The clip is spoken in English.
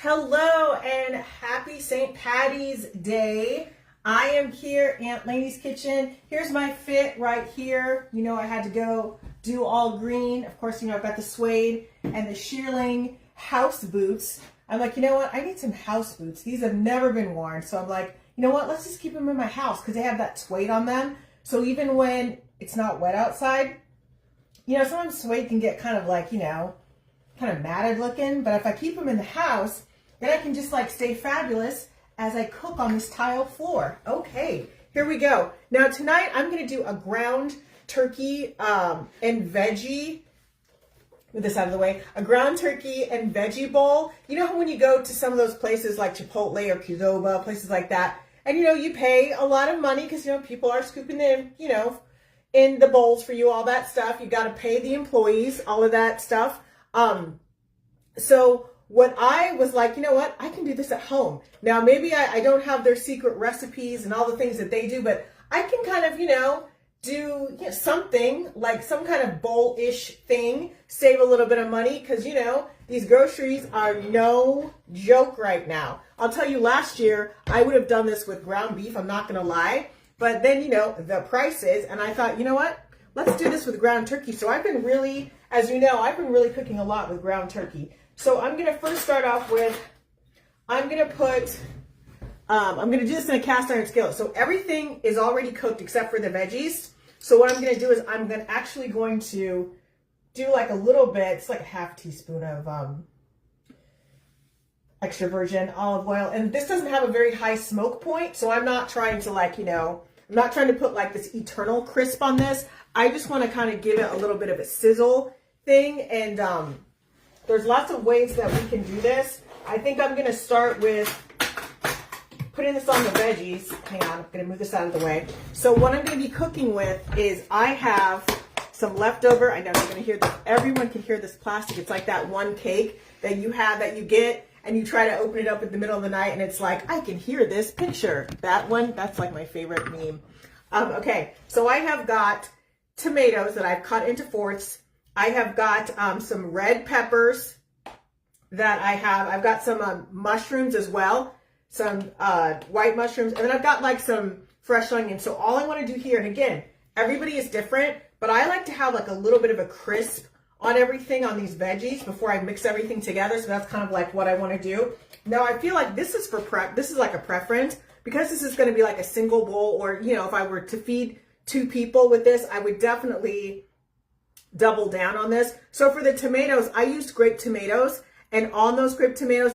Hello and happy St. Patty's Day. I am here, Aunt Lainey's kitchen. Here's my fit right here. You know, I had to go do all green. Of course, you know, I've got the suede and the shearling house boots. I'm like, you know what? I need some house boots. These have never been worn. So I'm like, you know what? Let's just keep them in my house because they have that suede on them. So even when it's not wet outside, you know, sometimes suede can get kind of like, you know, kind of matted looking. But if I keep them in the house, then I can just like stay fabulous as I cook on this tile floor. Okay, here we go. Now tonight I'm gonna do a ground turkey and veggie, move this out of the way, a ground turkey and veggie bowl. You know how when you go to some of those places like Chipotle or Qdoba, places like that, and you know, you pay a lot of money because, you know, people are scooping in, you know, in the bowls for you, all that stuff. You got to pay the employees, all of that stuff. So what I was like, you know what, I can do this at home. Now, maybe I don't have their secret recipes and all the things that they do, but I can kind of, you know, do something like some kind of bowl-ish thing, save a little bit of money because, you know, these groceries are no joke right now. I'll tell you, last year, I would have done this with ground beef, I'm not going to lie. But then, you know, the prices, and I thought, you know what, let's do this with ground turkey. So I've been really, as you know, I've been really cooking a lot with ground turkey. So I'm going to first start off with, I'm going to do this in a cast iron skillet. So everything is already cooked except for the veggies. So what I'm going to do is I'm actually going to do like a little bit, it's like a half teaspoon of extra virgin olive oil. And this doesn't have a very high smoke point. So I'm not trying to like, you know, I'm not trying to put like this eternal crisp on this. I just want to kind of give it a little bit of a sizzle thing. And there's lots of ways that we can do this. I think I'm going to start with putting this on the veggies. Hang on, I'm going to move this out of the way. So what I'm going to be cooking with is I have some leftover. I know you're going to hear this. Everyone can hear this plastic. It's like that one cake that you have that you get and you try to open it up in the middle of the night and it's like, I can hear this picture. That one, that's like my favorite meme. Okay, so I have got tomatoes that I've cut into fourths. I have got some red peppers that I've got some mushrooms as well, some white mushrooms, and then I've got like some fresh onions. So all I want to do here, and again, everybody is different, but I like to have like a little bit of a crisp on everything on these veggies before I mix everything together. So that's kind of like what I want to do. Now I feel like this is for prep. This is like a preference because this is going to be like a single bowl, or, you know, if I were to feed 2 people with this, I would definitely double down on this. So for the tomatoes, I used grape tomatoes, and on those grape tomatoes,